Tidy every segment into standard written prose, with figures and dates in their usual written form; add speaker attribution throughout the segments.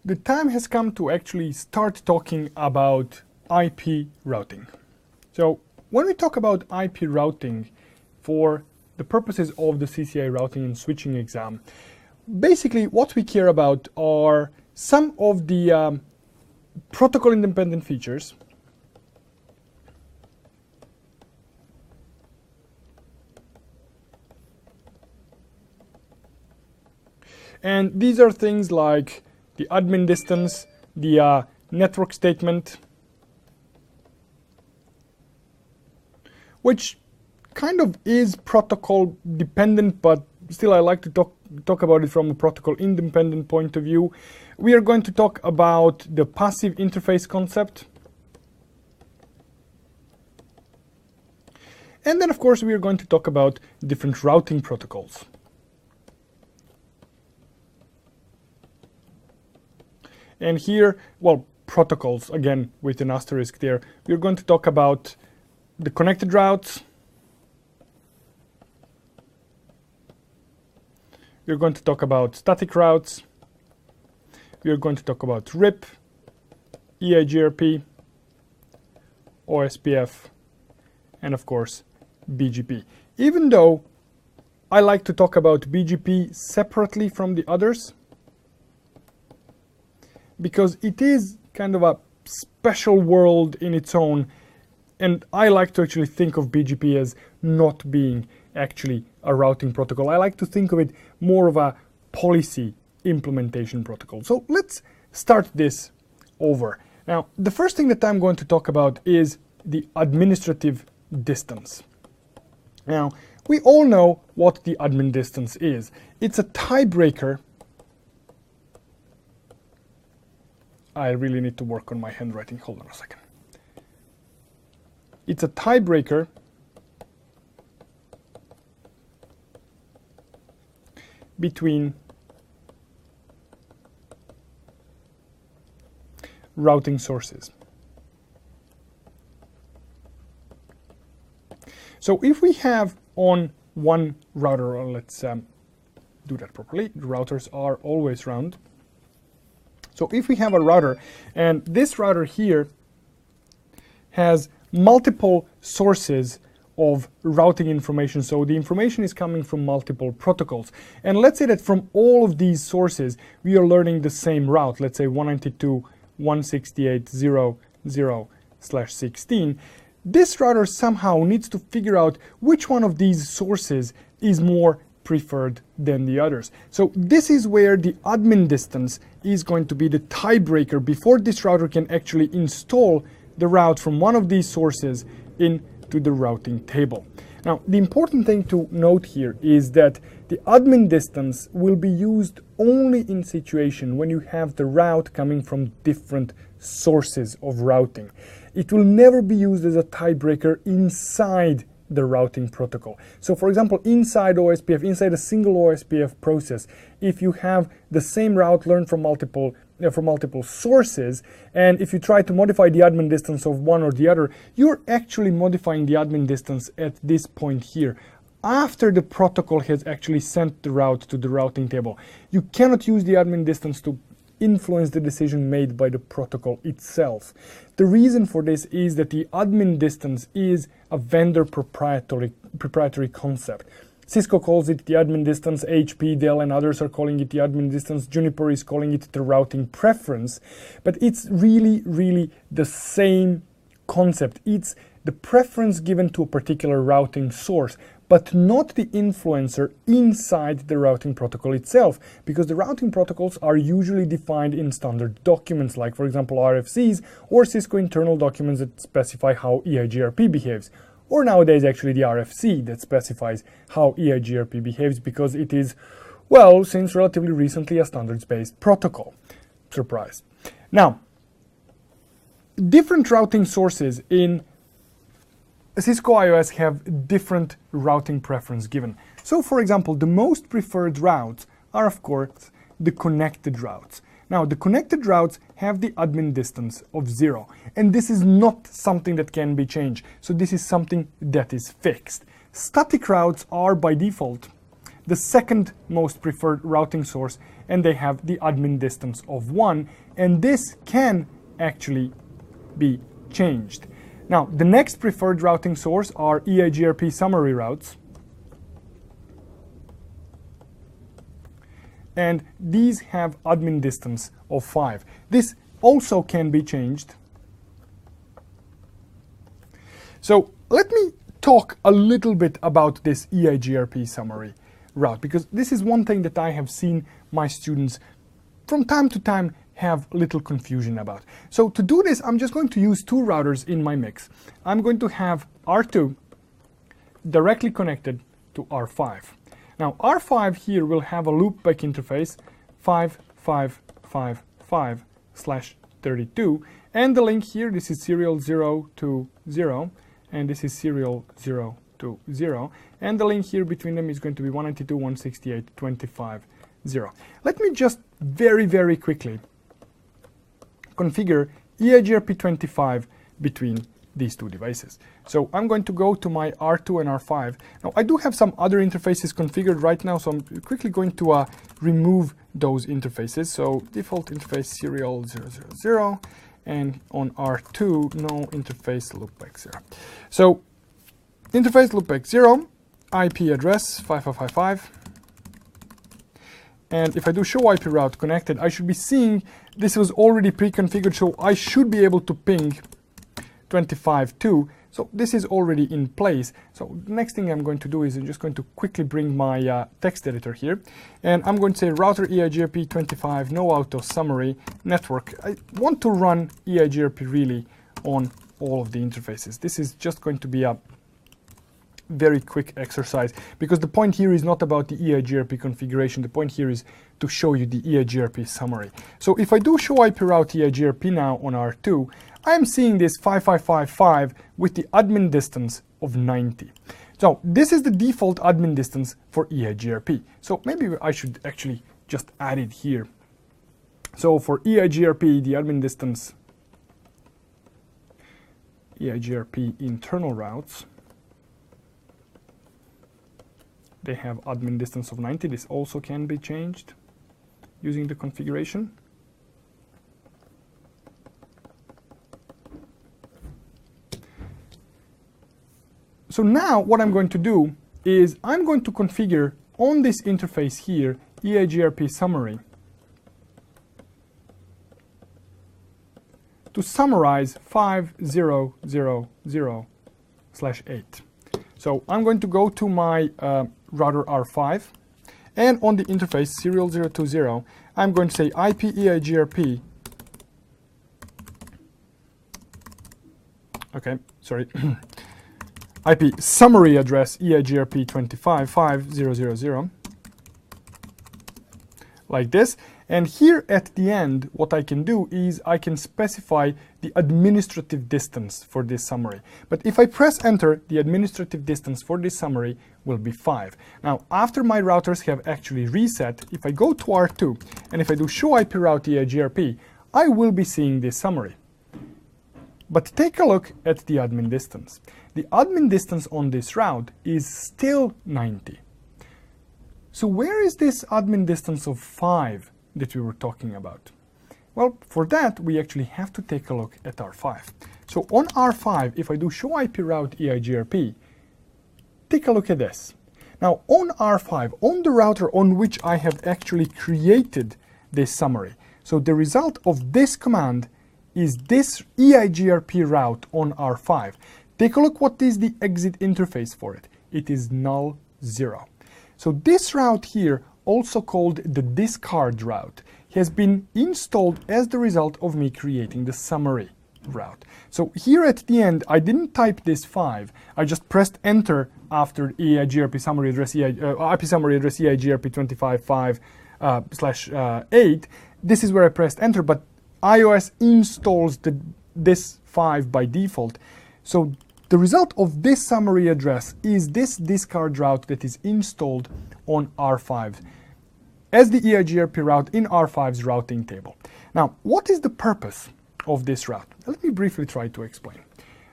Speaker 1: the time has come to actually start talking about IP routing. So when we talk about IP routing for the purposes of the CCIE routing and switching exam, basically what we care about are some of the protocol independent features and these are things like the admin distance, the network statement, which kind of is protocol dependent, but still I like to talk about it from a protocol independent point of view. We are going to talk about the passive interface concept. And then of course we are going to talk about different routing protocols. And here, well, protocols, again, with an asterisk there. We're going to talk about the connected routes. We're going to talk about static routes. We're going to talk about RIP, EIGRP, OSPF, and of course, BGP. Even though I like to talk about BGP separately from the others, because it is kind of a special world in its own, and I like to actually think of BGP as not being actually a routing protocol. I like to think of it more of a policy implementation protocol. So let's start this over. Now, the first thing that I'm going to talk about is the administrative distance. Now, we all know what the admin distance is. It's a tiebreaker. I really need to work on my handwriting. Hold on a second. It's a tiebreaker between routing sources. So if we have on one router, or let's do that properly, routers are always round. So if we have a router, and this router here has multiple sources of routing information, so the information is coming from multiple protocols. And let's say that from all of these sources, we are learning the same route, let's say 192.168.0.0/16. This router somehow needs to figure out which one of these sources is more preferred than the others. So this is where the admin distance is going to be the tiebreaker before this router can actually install the route from one of these sources into the routing table. Now, the important thing to note here is that the admin distance will be used only in situation when you have the route coming from different sources of routing. It will never be used as a tiebreaker inside the routing protocol. So for example, inside OSPF, inside a single OSPF process, if you have the same route learned from multiple sources, and if you try to modify the admin distance of one or the other, you're actually modifying the admin distance at this point here, after the protocol has actually sent the route to the routing table. You cannot use the admin distance to influence the decision made by the protocol itself. The reason for this is that the admin distance is a vendor proprietary concept. Cisco calls it the admin distance, HP, Dell and others are calling it the admin distance, Juniper is calling it the routing preference, but it's really the same concept. It's the preference given to a particular routing source, but not the influencer inside the routing protocol itself, because the routing protocols are usually defined in standard documents, like for example RFCs or Cisco internal documents that specify how EIGRP behaves, or nowadays actually the RFC that specifies how EIGRP behaves, because it is, well, since relatively recently a standards-based protocol. Surprise. Now, different routing sources in Cisco iOS have different routing preference given. So for example, the most preferred routes are of course the connected routes. Now the connected routes have the admin distance of 0, and this is not something that can be changed. So this is something that is fixed. Static routes are by default the second most preferred routing source, and they have the admin distance of 1, and this can actually be changed. Now, the next preferred routing source are EIGRP summary routes, and these have admin distance of 5. This also can be changed. So let me talk a little bit about this EIGRP summary route, because this is one thing that I have seen my students from time to time have little confusion about. So to do this, I'm just going to use two routers in my mix. I'm going to have R2 directly connected to R5. Now R5 here will have a loopback interface 5555/32, and the link here, this is serial 0 to 0, and this is serial 0 to 0, and the link here between them is going to be 192.168.25.0. Let me just very quickly configure EIGRP25 between these two devices. So I'm going to go to my R2 and R5. Now I do have some other interfaces configured right now, so I'm quickly going to remove those interfaces. So default interface serial 000, and on R2 no interface loopback 0. So interface loopback 0, IP address 5555. And if I do show IP route connected, I should be seeing this was already pre-configured, so I should be able to ping 25.2. So this is already in place. So the next thing I'm going to do is I'm just going to quickly bring my text editor here, and I'm going to say router EIGRP25 no auto summary network. I want to run EIGRP really on all of the interfaces. This is just going to be a very quick exercise, because the point here is not about the EIGRP configuration. The point here is to show you the EIGRP summary. So if I do show IP route EIGRP now on R2, I'm seeing this 5555 with the admin distance of 90. So this is the default admin distance for EIGRP. So maybe I should actually just add it here. So for EIGRP, the admin distance, EIGRP internal routes, they have admin distance of 90. This also can be changed using the configuration. So now what I'm going to do is I'm going to configure on this interface here EIGRP summary to summarize 5000/8. So I'm going to go to my router R5, and on the interface serial 020, I'm going to say IP EIGRP. Okay, sorry. IP summary address EIGRP25 5000, like this. And here at the end, what I can do is I can specify the administrative distance for this summary. But if I press enter, the administrative distance for this summary will be 5. Now, after my routers have actually reset, if I go to R2 and if I do show IP route EIGRP, I will be seeing this summary. But take a look at the admin distance. The admin distance on this route is still 90. So where is this admin distance of 5 that we were talking about? Well, for that, we actually have to take a look at R5. So on R5, if I do show IP route EIGRP, take a look at this. Now on R5, on the router on which I have actually created this summary, so the result of this command is this EIGRP route on R5. Take a look what is the exit interface for it. It is null 0. So this route here, also called the discard route, has been installed as the result of me creating the summary route. So here at the end, I didn't type this 5. I just pressed enter after EIGRP summary address, IP summary address EIGRP25/8. This is where I pressed enter, but iOS installs this 5 by default. So the result of this summary address is this discard route that is installed on R5 as the EIGRP route in R5's routing table. Now, what is the purpose of this route? Let me briefly try to explain.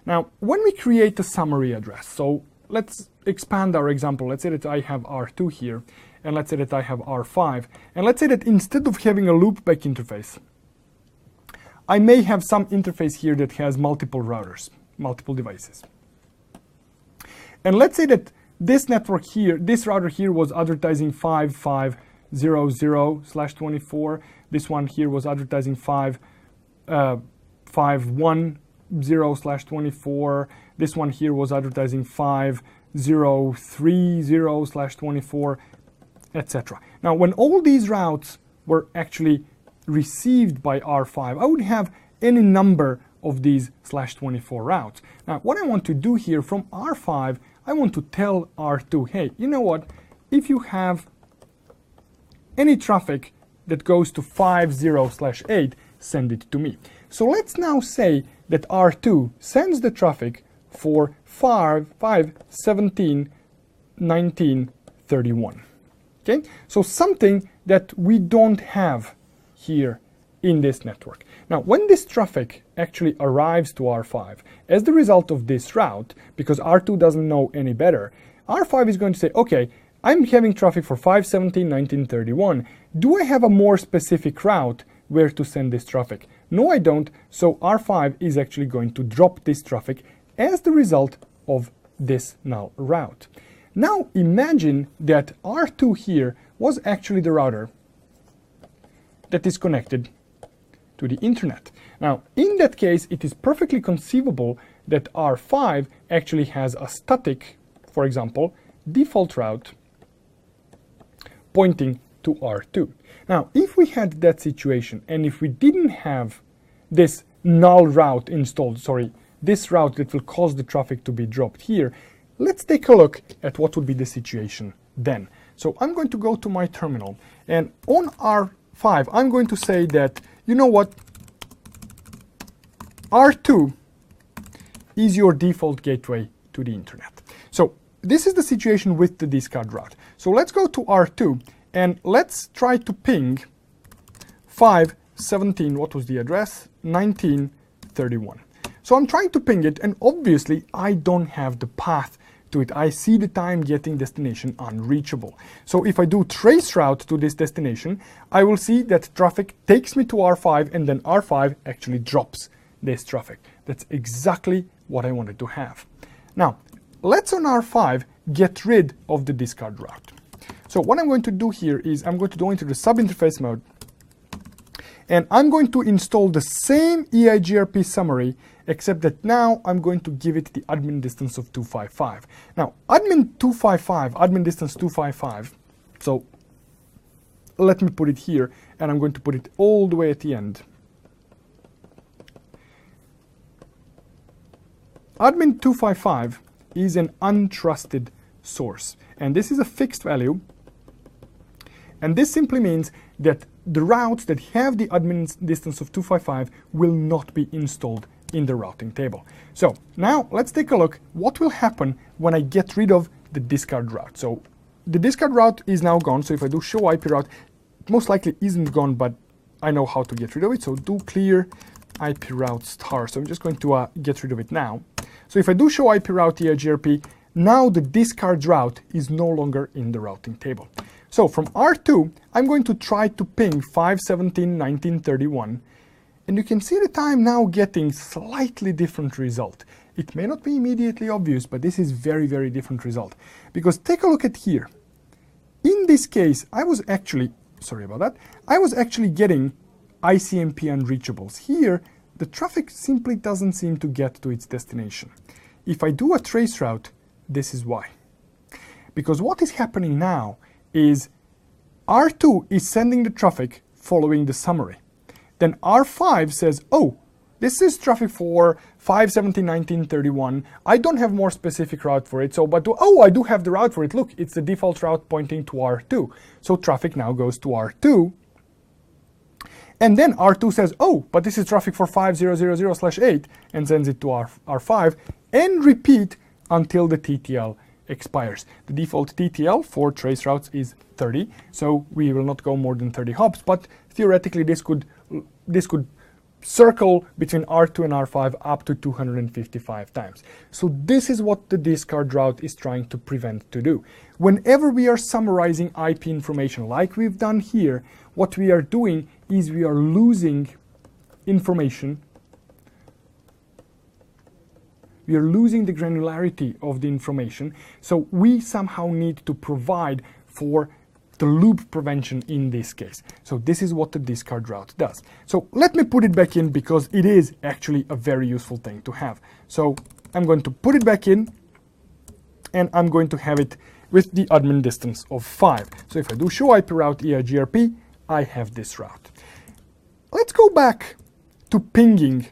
Speaker 1: Now, when we create a summary address, so let's expand our example. Let's say that I have R2 here, and let's say that I have R5, and let's say that instead of having a loopback interface, I may have some interface here that has multiple routers, multiple devices. And let's say that this network here, this router here was advertising 5500/24. This one here was advertising 510/24. This one here was advertising 5030/24, etc. Now, when all these routes were actually received by R5, I would have any number of these /24 routes. Now, what I want to do here from R5, I want to tell R2, hey, you know what? If you have any traffic that goes to 50/8, send it to me. So let's now say that R2 sends the traffic for 5171931. Okay, so something that we don't have here in this network. Now, when this traffic actually arrives to R5 as the result of this route, because R2 doesn't know any better, R5 is going to say, okay, I'm having traffic for 5171931. Do I have a more specific route where to send this traffic? No, I don't. So R5 is actually going to drop this traffic as the result of this null route. Now imagine that R2 here was actually the router that is connected to the internet. Now, in that case, it is perfectly conceivable that R5 actually has a static, for example, default route pointing to R2. Now, if we had that situation and if we didn't have this null route installed, this route that will cause the traffic to be dropped here, let's take a look at what would be the situation then. So I'm going to go to my terminal, and on R5, I'm going to say that, you know what, R2 is your default gateway to the internet. So this is the situation with the discard route. So let's go to R2 and let's try to ping 517, what was the address? 1931. So I'm trying to ping it, and obviously I don't have the path to it. I see the time getting destination unreachable. So if I do trace route to this destination, I will see that traffic takes me to R5, and then R5 actually drops this traffic. That's exactly what I wanted to have. Now, let's on R5 get rid of the discard route. So what I'm going to do here is I'm going to go into the sub-interface mode, and I'm going to install the same EIGRP summary, except that now I'm going to give it the admin distance of 255. Now, admin distance 255, so let me put it here, and I'm going to put it all the way at the end. Admin 255 is an untrusted source, and this is a fixed value, and this simply means that the routes that have the admin distance of 255 will not be installed in the routing table. So now let's take a look what will happen when I get rid of the discard route. So the discard route is now gone, so if I do show IP route, it most likely isn't gone, but I know how to get rid of it. So do clear IP route star. So I'm just going to get rid of it now. So if I do show IP route EIGRP, now the discard route is no longer in the routing table. So from R2, I'm going to try to ping 5171931, and you can see the time now getting slightly different result. It may not be immediately obvious, but this is very, very different result. Because take a look at here. In this case, I was actually getting ICMP unreachables. Here, the traffic simply doesn't seem to get to its destination. If I do a trace route, this is why. Because what is happening now is R2 is sending the traffic following the summary. Then R5 says, oh, this is traffic for 5171931. I don't have more specific route for it, I do have the route for it. Look, it's the default route pointing to R2. So traffic now goes to R2. And then R2 says, oh, but this is traffic for 5000/8, and sends it to R5, and repeat until the TTL expires. The default TTL for trace routes is 30, so we will not go more than 30 hops, but theoretically this could circle between R2 and R5 up to 255 times. So this is what the discard route is trying to prevent to do. Whenever we are summarizing IP information like we've done here, what we are doing is we are losing information. We are losing the granularity of the information. So we somehow need to provide for the loop prevention in this case. So this is what the discard route does. So let me put it back in because it is actually a very useful thing to have. So I'm going to put it back in and I'm going to have it with the admin distance of 5. So if I do show IP route EIGRP, I have this route. Let's go back to pinging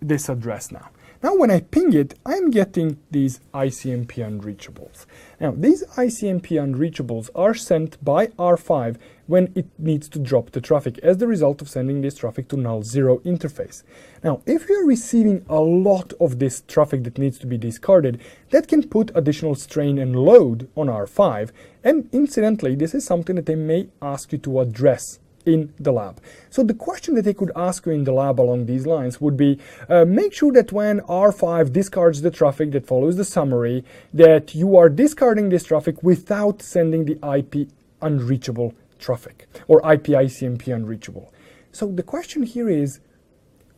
Speaker 1: this address now. Now when I ping it, I'm getting these ICMP unreachables. Now these ICMP unreachables are sent by R5 when it needs to drop the traffic as the result of sending this traffic to null zero interface. Now if you're receiving a lot of this traffic that needs to be discarded, that can put additional strain and load on R5, and incidentally this is something that they may ask you to address in the lab. So the question that they could ask you in the lab along these lines would be, make sure that when R5 discards the traffic that follows the summary, that you are discarding this traffic without sending the IP unreachable traffic, or IP ICMP unreachable. So the question here is,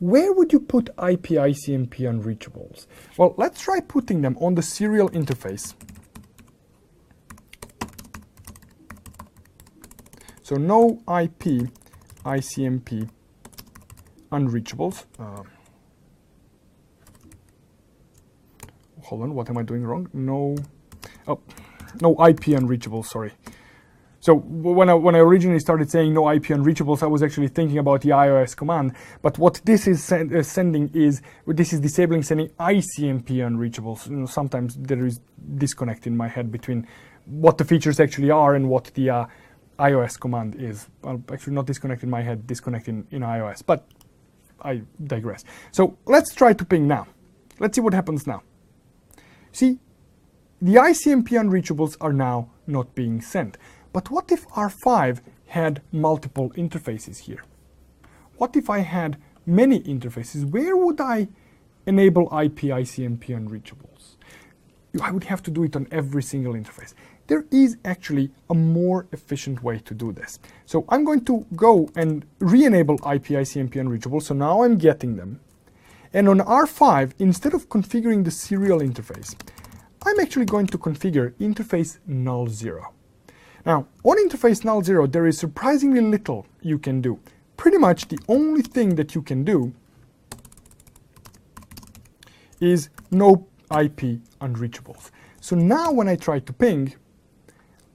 Speaker 1: where would you put IP ICMP unreachables? Well, let's try putting them on the serial interface. So no IP ICMP unreachables. Hold on, what am I doing wrong? No IP unreachables, sorry. So when I originally started saying no IP unreachables, I was actually thinking about the iOS command. But what this is sending is, this is disabling sending ICMP unreachables. You know, sometimes there is disconnect in my head between what the features actually are and what the iOS command is. Well, actually not disconnect in my head, disconnect in iOS, but I digress. So let's try to ping now. Let's see what happens now. See, the ICMP unreachables are now not being sent. But what if R5 had multiple interfaces here? What if I had many interfaces? Where would I enable IP ICMP unreachables? I would have to do it on every single interface. There is actually a more efficient way to do this. So I'm going to go and re-enable IP ICMP unreachable. So now I'm getting them. And on R5, instead of configuring the serial interface, I'm actually going to configure interface null zero. Now, on interface null zero, there is surprisingly little you can do. Pretty much the only thing that you can do is no IP unreachables. So now when I try to ping,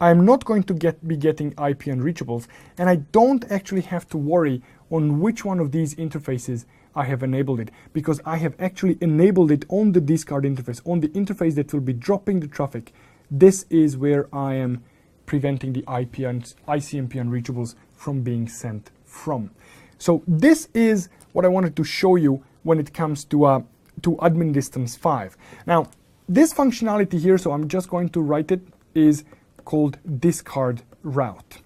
Speaker 1: I'm not going to be getting IP unreachables, and I don't actually have to worry on which one of these interfaces I have enabled it, because I have actually enabled it on the discard interface, on the interface that will be dropping the traffic. This is where I am preventing the IP and ICMP unreachables from being sent from. So this is what I wanted to show you when it comes to admin distance 5. Now, this functionality here, so I'm just going to write it, is called discard route.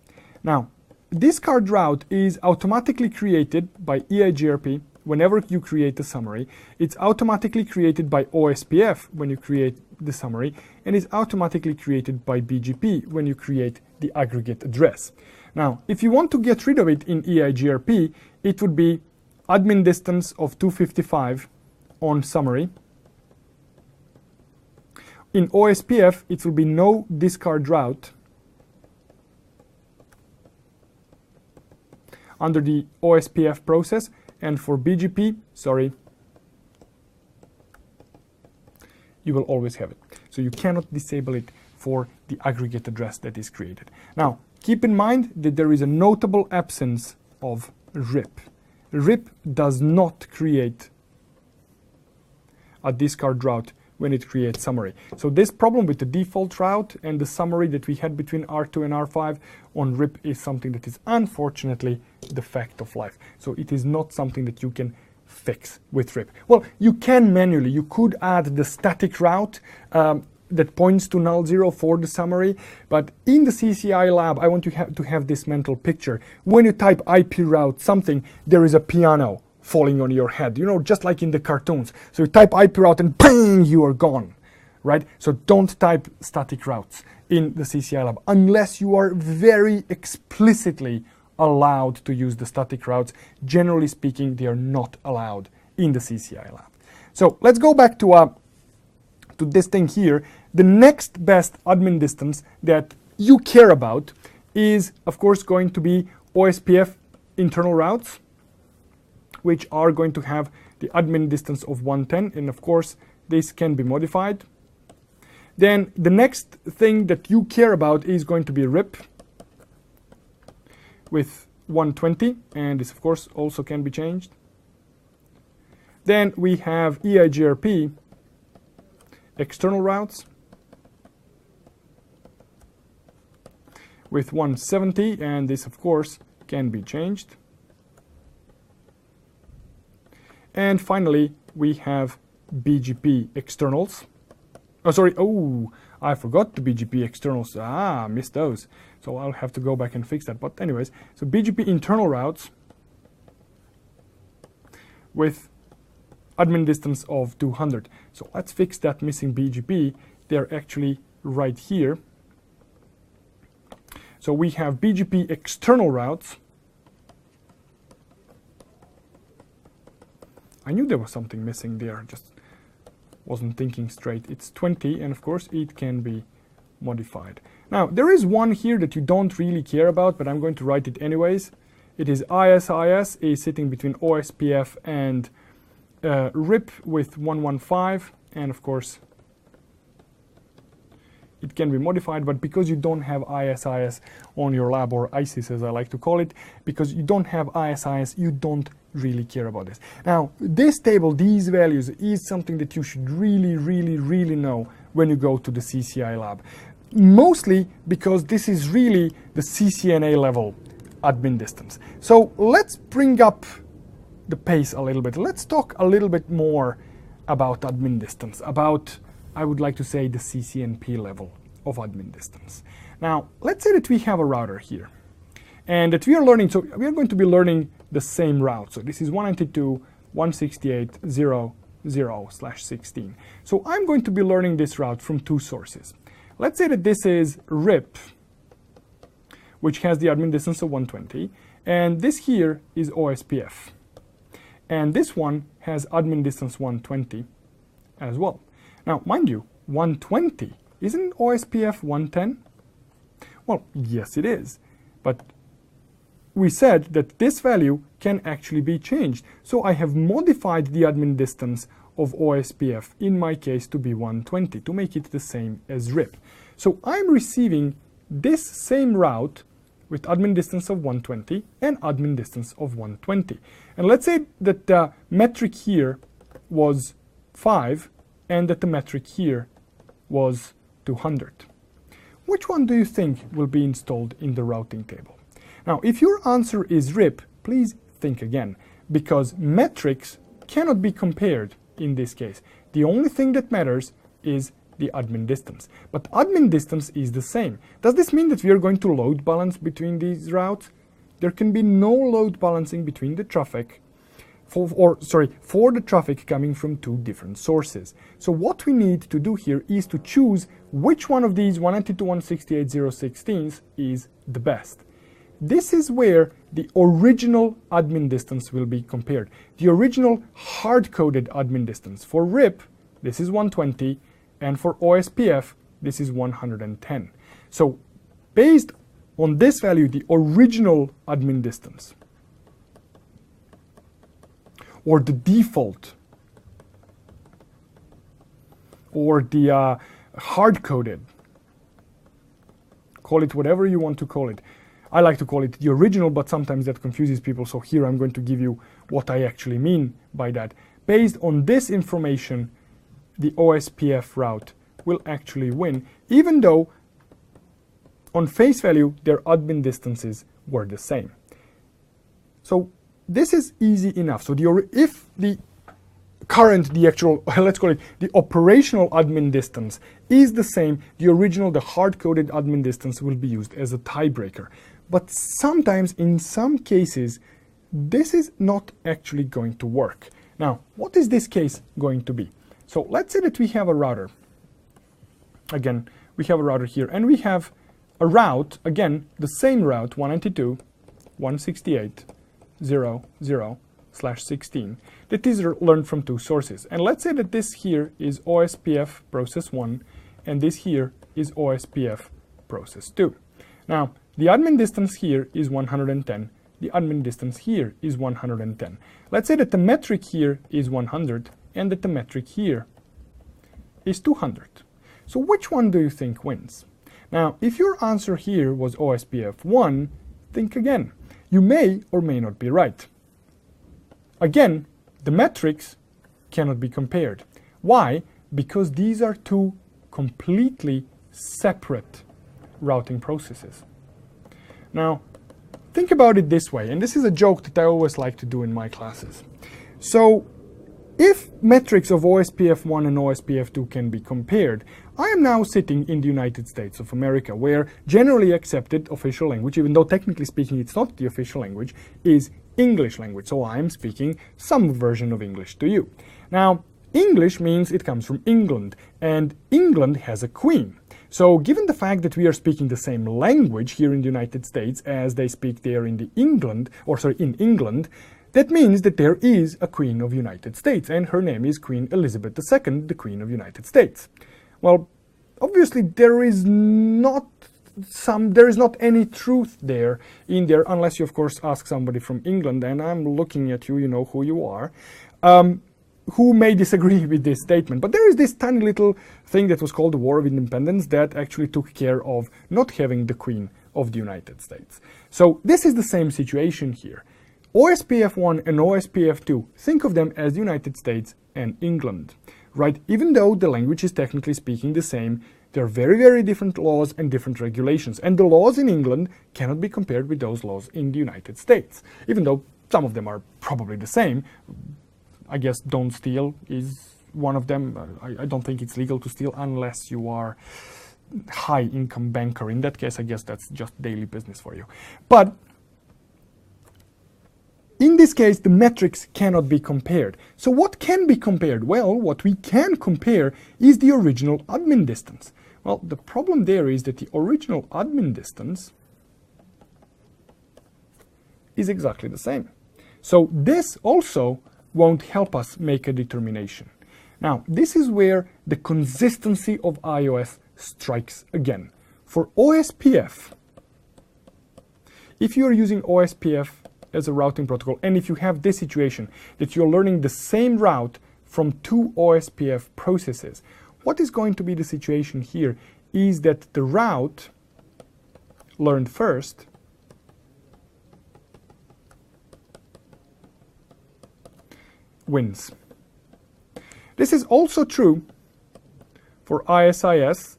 Speaker 1: Now, discard route is automatically created by EIGRP whenever you create a summary. It's automatically created by OSPF when you create the summary, and is automatically created by BGP when you create the aggregate address. Now, if you want to get rid of it in EIGRP, it would be admin distance of 255 on summary. In OSPF, it will be no discard route under the OSPF process, and for BGP, sorry, you will always have it. So you cannot disable it for the aggregate address that is created. Now, keep in mind that there is a notable absence of RIP. RIP does not create a discard route when it creates summary. So this problem with the default route and the summary that we had between R2 and R5 on RIP is something that is unfortunately the fact of life. So it is not something that you can fix with RIP. Well, you can manually. You could add the static route that points to null zero for the summary, but in the CCIE lab, I want you to have this mental picture. When you type IP route something, there is a piano falling on your head, you know, just like in the cartoons. So you type IP route and bang, you are gone, right? So don't type static routes in the CCIE lab unless you are very explicitly allowed to use the static routes. Generally speaking, they are not allowed in the CCIE lab. So let's go back to this thing here. The next best admin distance that you care about is, of course, going to be OSPF internal routes, which are going to have the admin distance of 110, and of course this can be modified. Then the next thing that you care about is going to be RIP with 120, and this of course also can be changed. Then we have EIGRP external routes with 170, and this of course can be changed. And finally, we have BGP externals. Oh, sorry. Oh, I forgot the BGP externals. Ah, missed those. So I'll have to go back and fix that. But anyways, so BGP internal routes with admin distance of 200. So let's fix that missing BGP. They're actually right here. So we have BGP external routes. I knew there was something missing there, just wasn't thinking straight. It's 20, and of course it can be modified. Now, there is one here that you don't really care about, but I'm going to write it anyways. It is ISIS is sitting between OSPF and RIP with 115, and of course it can be modified, but because you don't have ISIS on your lab, or ISIS as I like to call it, because you don't have ISIS, you don't really care about this. Now, this table, these values, is something that you should really know when you go to the CCIE lab. Mostly because this is really the CCNA level admin distance. So let's bring up the pace a little bit. Let's talk a little bit more about admin distance, about, I would like to say, the CCNP level of admin distance. Now, let's say that we have a router here, and that we are learning, so we are going to be learning the same route. So this is 192.168.0.0/16. So I'm going to be learning this route from two sources. Let's say that this is RIP, which has the admin distance of 120, and this here is OSPF. And this one has admin distance 120 as well. Now, mind you, 120, isn't OSPF 110? Well, yes it is, but we said that this value can actually be changed. So I have modified the admin distance of OSPF in my case to be 120 to make it the same as RIP. So I'm receiving this same route with admin distance of 120 and admin distance of 120. And let's say that the metric here was 5 and that the metric here was 200. Which one do you think will be installed in the routing table? Now, if your answer is RIP, please think again, because metrics cannot be compared in this case. The only thing that matters is the admin distance. But admin distance is the same. Does this mean that we are going to load balance between these routes? There can be no load balancing between the traffic, for the traffic coming from two different sources. So what we need to do here is to choose which one of these 192.168.0.16 is the best. This is where the original admin distance will be compared. The original hard-coded admin distance. For RIP, this is 120, and for OSPF, this is 110. So based on this value, the original admin distance, or the default, or the hard-coded, call it whatever you want to call it. I like to call it the original, but sometimes that confuses people, so here I'm going to give you what I actually mean by that. Based on this information, the OSPF route will actually win, even though on face value their admin distances were the same. So this is easy enough. So if the actual, let's call it the operational admin distance is the same, the original, the hard-coded admin distance will be used as a tiebreaker. But sometimes, in some cases, this is not actually going to work. Now, what is this case going to be? So let's say that we have a router. Again, we have a router here, and we have a route, again, the same route, 192.168.0.0/16, that is learned from two sources. And let's say that this here is OSPF process 1, and this here is OSPF process 2. Now, the admin distance here is 110. The admin distance here is 110. Let's say that the metric here is 100, and that the metric here is 200. So which one do you think wins? Now, if your answer here was OSPF 1, think again. You may or may not be right. Again, the metrics cannot be compared. Why? Because these are two completely separate routing processes. Now, think about it this way, and this is a joke that I always like to do in my classes. So, if metrics of OSPF 1 and OSPF 2 can be compared, I am now sitting in the United States of America, where generally accepted official language, even though technically speaking it's not the official language, is English language. So I am speaking some version of English to you. Now, English means it comes from England, and England has a queen. So given the fact that we are speaking the same language here in the United States as they speak there in England, that means that there is a Queen of the United States, and her name is Queen Elizabeth II, the Queen of the United States. Well, obviously there is not any truth there unless you of course ask somebody from England, and I'm looking at you, you know who you are, who may disagree with this statement. But there is this tiny little thing that was called the War of Independence that actually took care of not having the Queen of the United States. So this is the same situation here. OSPF 1 and OSPF 2, think of them as the United States and England, right? Even though the language is technically speaking the same, there are very, very different laws and different regulations. And the laws in England cannot be compared with those laws in the United States, even though some of them are probably the same. I guess don't steal is one of them. I don't think it's legal to steal unless you are high income banker. In that case, I guess that's just daily business for you. But in this case, the metrics cannot be compared. So what can be compared? Well, what we can compare is the original admin distance. Well, the problem there is that the original admin distance is exactly the same. So this also won't help us make a determination. Now, this is where the consistency of iOS strikes again. For OSPF, if you are using OSPF as a routing protocol, and if you have this situation that you're learning the same route from two OSPF processes, what is going to be the situation here is that the route learned first wins. This is also true for ISIS,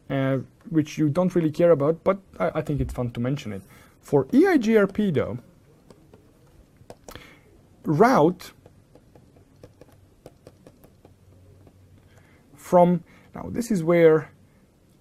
Speaker 1: which you don't really care about, but I think it's fun to mention it. For EIGRP though, route from, now this is where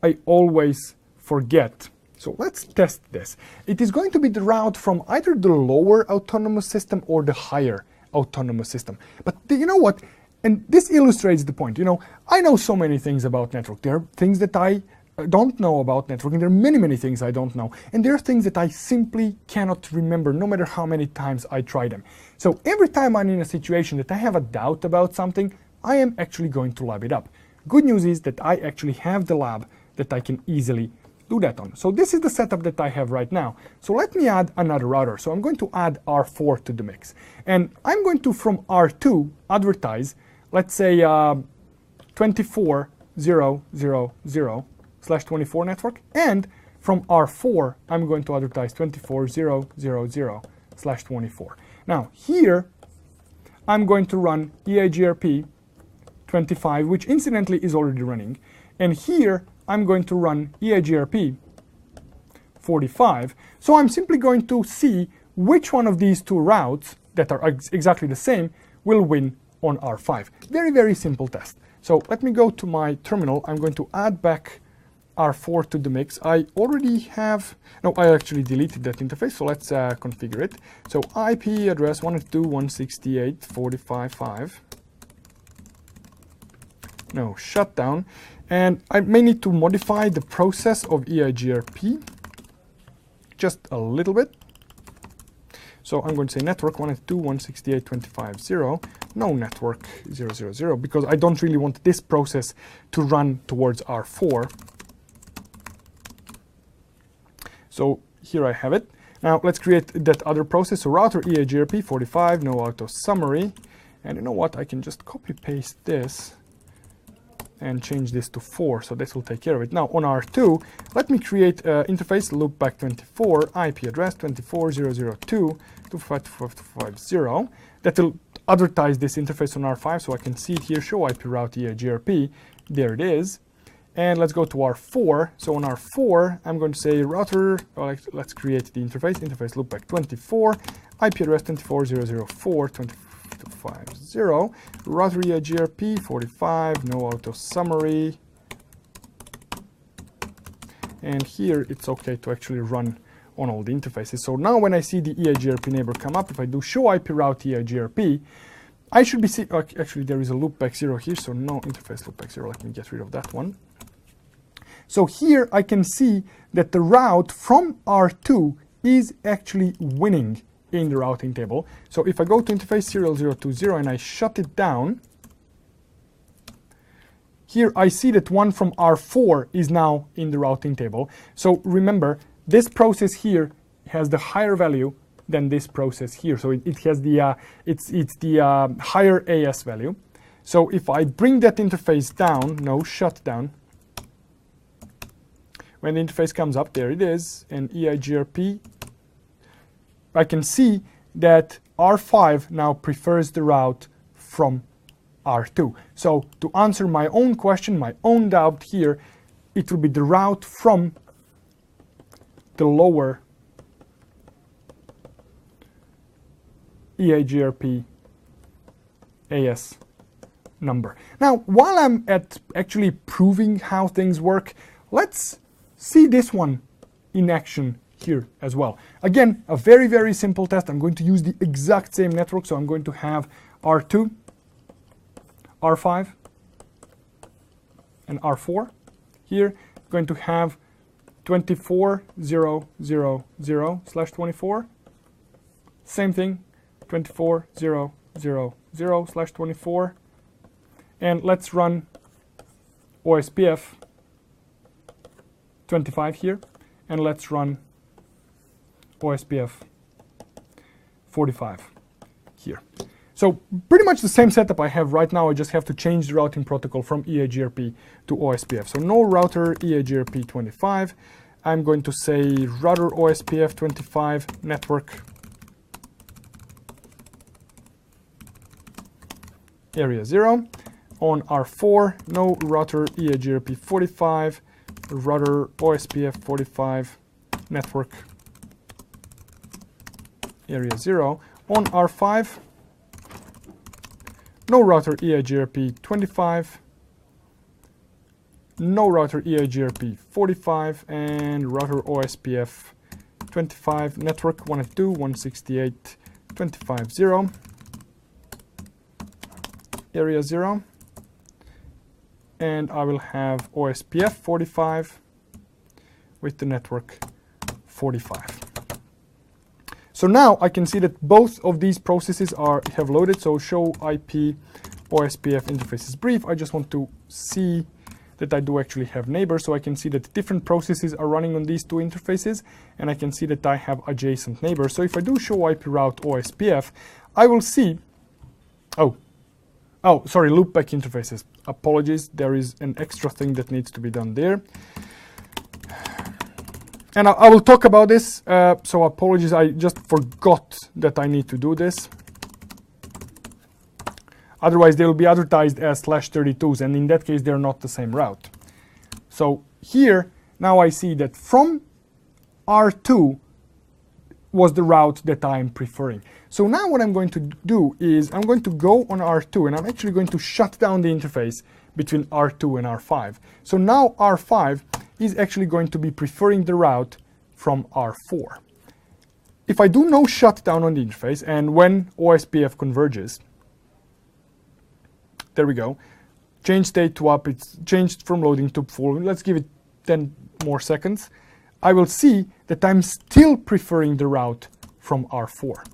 Speaker 1: I always forget. So let's test this. It is going to be the route from either the lower autonomous system or the higher autonomous system. But you know what? And this illustrates the point. You know, I know so many things about network. There are things that I don't know about networking. There are many, many things I don't know. And there are things that I simply cannot remember, no matter how many times I try them. So every time I'm in a situation that I have a doubt about something, I am actually going to lab it up. Good news is that I actually have the lab that I can easily do that on. So this is the setup that I have right now. So let me add another router. So I'm going to add R4 to the mix. And I'm going to, from R2, advertise, let's say 24.0.0.0/24 network. And from R4, I'm going to advertise 24.0.0.0/24. Now here, I'm going to run EIGRP 25, which incidentally is already running. And here, I'm going to run EIGRP 45. So I'm simply going to see which one of these two routes that are exactly the same will win on R5. Very, very simple test. So let me go to my terminal. I'm going to add back R4 to the mix. I already have, no, I actually deleted that interface, so let's configure it. So IP address 192.168.45.5. No, shutdown. And I may need to modify the process of EIGRP just a little bit. So I'm going to say network 192.168.25.0, no network 000, because I don't really want this process to run towards R4. So here I have it. Now let's create that other process. So router EIGRP 45, no auto summary. And you know what? I can just copy paste this and change this to 4, so this will take care of it. Now on R2, let me create interface loopback 24, IP address 24.002.255.250. That will advertise this interface on R5, so I can see it here, show IP route EIGRP. There it is. And let's go to R4. So on R4, I'm going to say router, let's create the interface loopback 24, IP address 24.004.250. Router EIGRP 45, no auto summary. And here it's okay to actually run on all the interfaces. So now when I see the EIGRP neighbor come up, if I do show IP route EIGRP, I should be seeing, actually there is a loopback 0 here, so no interface loopback 0. Let me get rid of that one. So here I can see that the route from R2 is actually winning in the routing table. So if I go to interface serial 020 and I shut it down, here I see that one from R4 is now in the routing table. So remember, this process here has the higher value than this process here. So it has the it's the higher AS value. So if I bring that interface down, no, shut down. When the interface comes up, there it is, and EIGRP, I can see that R5 now prefers the route from R2. So to answer my own question, my own doubt here, it will be the route from the lower EIGRP AS number. Now, while I'm at actually proving how things work, let's see this one in action here as well. Again, a very, very simple test. I'm going to use the exact same network. So I'm going to have R2, R5, and R4. Here, I'm going to have 24.0.0.0/24. Same thing, 24.0.0.0/24. And let's run OSPF 25 here. And let's run OSPF 45 here. So pretty much the same setup I have right now. I just have to change the routing protocol from EIGRP to OSPF. So no router EIGRP 25. I'm going to say router OSPF 25 network area 0. On R4, no router EIGRP 45, router OSPF 45 network area 0. On R5, no router EIGRP 25, no router EIGRP 45, and router OSPF 25 network 192.168.25.0 area 0. And I will have OSPF 45 with the network 45. So now I can see that both of these processes have loaded. So show IP OSPF interface is brief. I just want to see that I do actually have neighbors. So I can see that different processes are running on these two interfaces. And I can see that I have adjacent neighbors. So if I do show IP route OSPF, I will see, sorry, loopback interfaces. Apologies, there is an extra thing that needs to be done there. And I will talk about this, so apologies, I just forgot that I need to do this. Otherwise, they will be advertised as /32s, and in that case, they're not the same route. So here, now I see that from R2 was the route that I'm preferring. So now what I'm going to do is I'm going to go on R2, and I'm actually going to shut down the interface between R2 and R5. So now R5 is actually going to be preferring the route from R4. If I do no shutdown on the interface, and when OSPF converges, there we go, change state to up, it's changed from loading to full. Let's give it 10 more seconds. I will see that I'm still preferring the route from R4.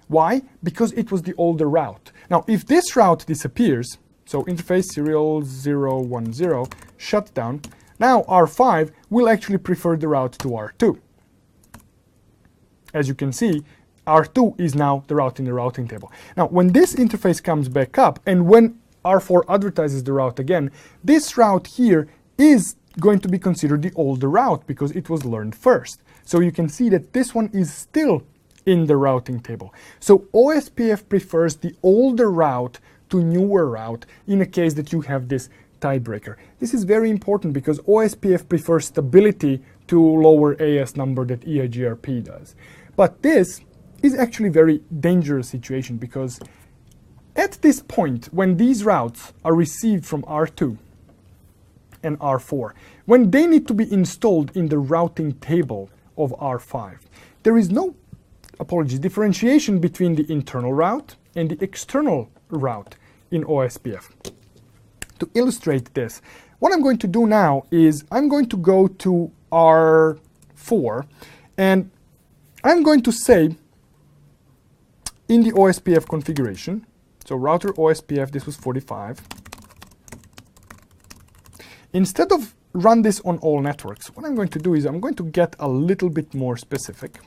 Speaker 1: Why? Because it was the older route. Now, if this route disappears, so interface serial 010, shutdown, now R5 will actually prefer the route to R2. As you can see, R2 is now the route in the routing table. Now, when this interface comes back up, and when R4 advertises the route again, this route here is going to be considered the older route because it was learned first. So you can see that this one is still in the routing table. So OSPF prefers the older route to newer route in a case that you have this tiebreaker. This is very important because OSPF prefers stability to lower AS number that EIGRP does. But this is actually a very dangerous situation because at this point, when these routes are received from R2 and R4, when they need to be installed in the routing table of R5, there is no, differentiation between the internal route and the external route in OSPF. To illustrate this, what I'm going to do now is I'm going to go to R4 and I'm going to say in the OSPF configuration, so router OSPF, this was 45. Instead of run this on all networks, what I'm going to do is I'm going to get a little bit more specific.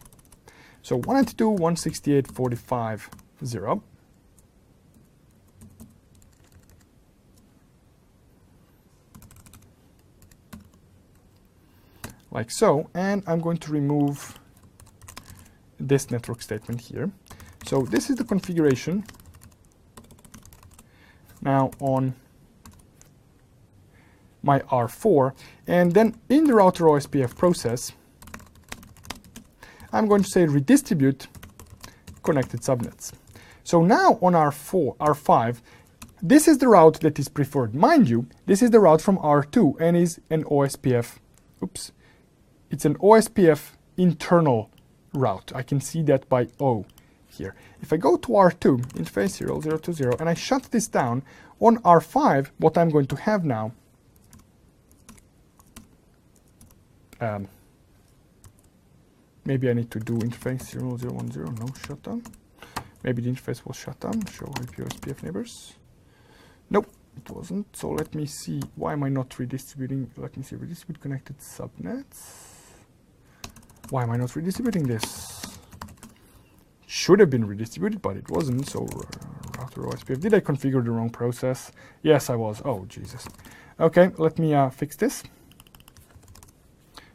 Speaker 1: So 192.168.45.0. Like so, and I'm going to remove this network statement here. So this is the configuration now on my R4, and then in the router OSPF process, I'm going to say redistribute connected subnets. So now on R5, this is the route that is preferred. Mind you, this is the route from R2 and is an OSPF, it's an OSPF internal route. I can see that by O here. If I go to R2, interface serial 020, and I shut this down, on R5, what I'm going to have now, maybe I need to do interface serial 010, no shutdown. Maybe the interface was shut down, show IP OSPF neighbors. Nope, it wasn't. So let me see, why am I not redistributing? Let me see, redistribute connected subnets. Why am I not redistributing this? Should have been redistributed, but it wasn't. So router OSPF, did I configure the wrong process? Yes, I was. Oh, Jesus. Okay, let me fix this.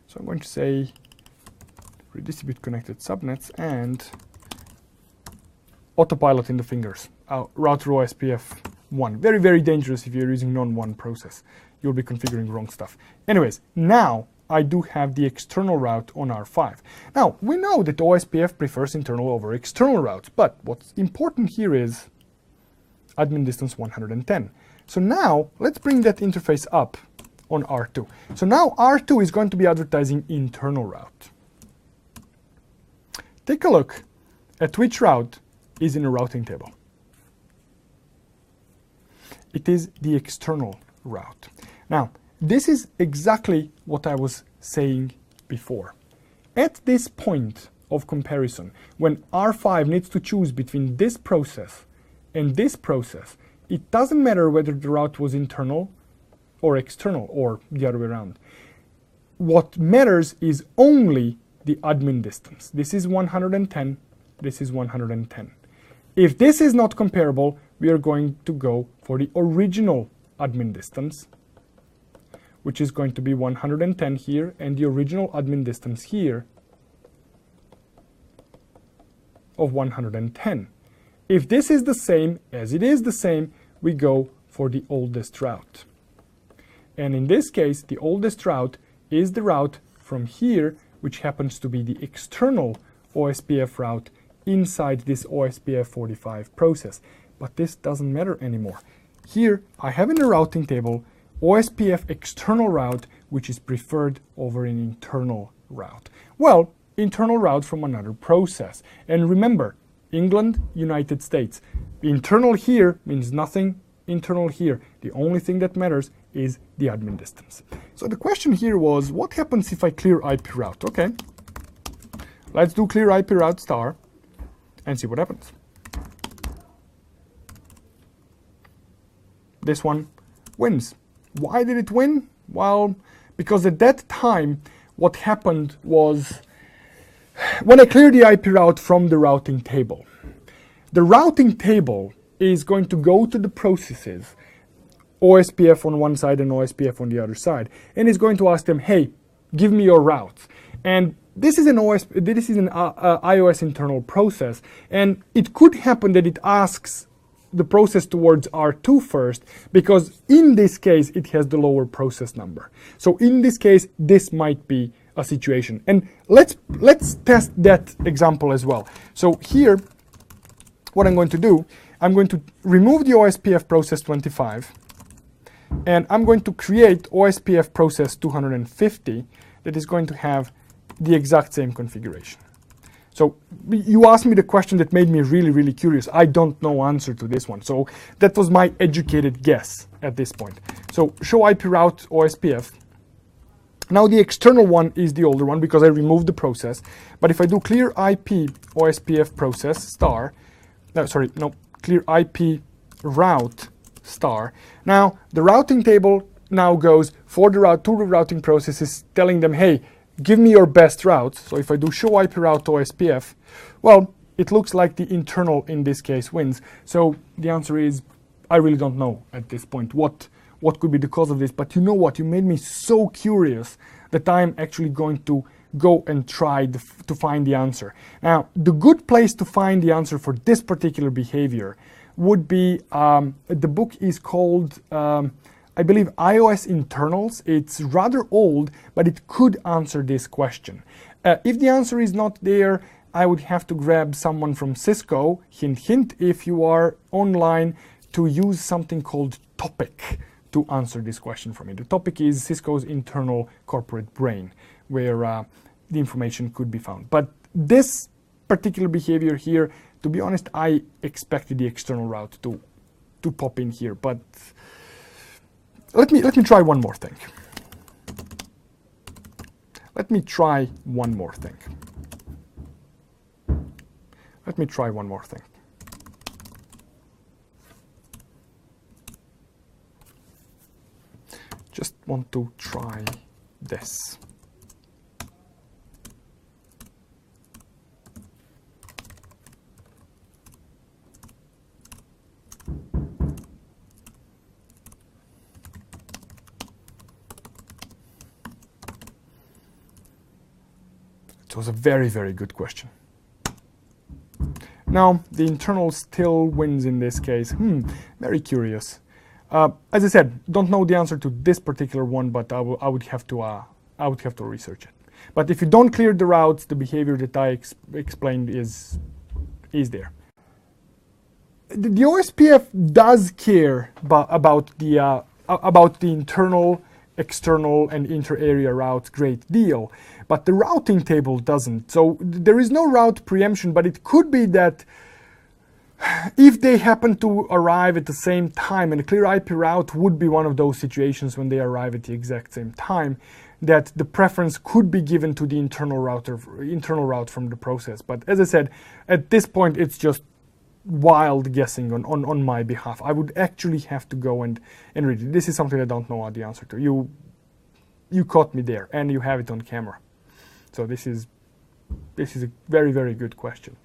Speaker 1: So I'm going to say redistribute connected subnets and autopilot in the fingers. Router OSPF 1. Very, very dangerous if you're using non-1 process. You'll be configuring wrong stuff. Anyways, now I do have the external route on R5. Now, we know that OSPF prefers internal over external routes, but what's important here is admin distance 110. So now, let's bring that interface up on R2. So now R2 is going to be advertising internal route. Take a look at which route is in a routing table. It is the external route. Now, this is exactly what I was saying before. At this point of comparison, when R5 needs to choose between this process and this process, it doesn't matter whether the route was internal or external or the other way around. What matters is only the admin distance. This is 110, this is 110. If this is not comparable, we are going to go for the original admin distance, which is going to be 110 here, and the original admin distance here of 110. If this is the same, as it is the same, we go for the oldest route. And in this case, the oldest route is the route from here, which happens to be the external OSPF route inside this OSPF 45 process. But this doesn't matter anymore. Here, I have in the routing table OSPF external route which is preferred over an internal route? Well, internal route from another process. And remember, England, United States. Internal here means nothing, internal here. The only thing that matters is the admin distance. So the question here was, what happens if I clear IP route? Okay, let's do clear IP route star and see what happens. This one wins. Why did it win? Well, because at that time, what happened was, when I clear the IP route from the routing table, the routing table is going to go to the processes, OSPF on one side and OSPF on the other side, and is going to ask them, hey, give me your routes. And this is an iOS internal process, and it could happen that it asks the process towards R2 first, because in this case it has the lower process number. So in this case, this might be a situation. And let's test that example as well. So here, what I'm going to do, I'm going to remove the OSPF process 25, and I'm going to create OSPF process 250 that is going to have the exact same configuration. So you asked me the question that made me really, really curious. I don't know answer to this one. So that was my educated guess at this point. So show IP route OSPF. Now the external one is the older one because I removed the process. But if I do clear IP OSPF process star, clear IP route star. Now the routing table now goes for the route to the routing processes, telling them, hey, give me your best routes. So if I do show IP route OSPF, well, it looks like the internal in this case wins. So the answer is, I really don't know at this point what could be the cause of this. But you know what? You made me so curious that I'm actually going to go and try to find the answer. Now, the good place to find the answer for this particular behavior would be, the book is called, I believe, iOS Internals. It's rather old, but it could answer this question. If the answer is not there, I would have to grab someone from Cisco, hint, hint, if you are online, to use something called Topic to answer this question for me. The Topic is Cisco's internal corporate brain, where the information could be found. But this particular behavior here, to be honest, I expected the external route to pop in here, but let me try one more thing. Let me try one more thing. Let me try one more thing. Just want to try this. It was a very, very good question. Now, the internal still wins in this case. Very curious. As I said, don't know the answer to this particular one, but I would have to research it. But if you don't clear the routes, the behavior that I explained is there. The OSPF does care about the internal, external, and inter-area routes great deal, but the routing table doesn't. So there is no route preemption, but it could be that if they happen to arrive at the same time, and a clear IP route would be one of those situations when they arrive at the exact same time, that the preference could be given to the internal route from the process. But as I said, at this point, it's just wild guessing on my behalf. I would actually have to go and read it. This is something I don't know the answer to. You caught me there, and you have it on camera. So this is a very, very good question.